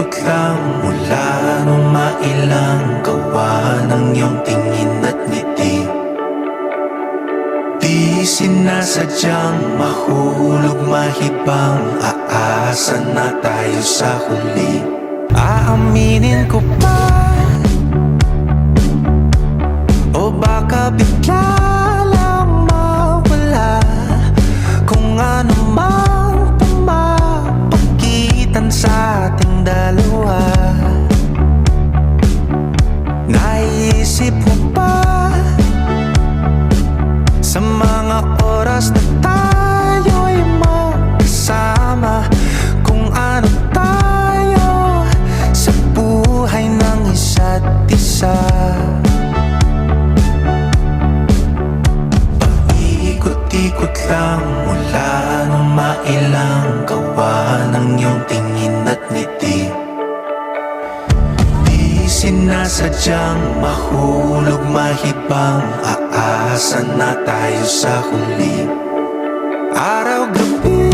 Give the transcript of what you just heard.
Ikot-ikot lang mula nung mailang gawa ng iyong tingin at ngiti. Di sinasadyang mahulog mahibang, aasa na tayo sa huli. Aaminin ko pa, o baka bigla lang mawala kung ano mang pumapagitan sa ating dalawa. Naisip mo ba sa mga oras na tayo'y magkasama, kung ano tayo sa buhay ng isa't isa? Paikot-ikot lang mula nung mailang gawa ng iyong tingin at ngiti. Di sinasadyang mahulog mahibang, aasa na tayo sa huli. Araw-gabi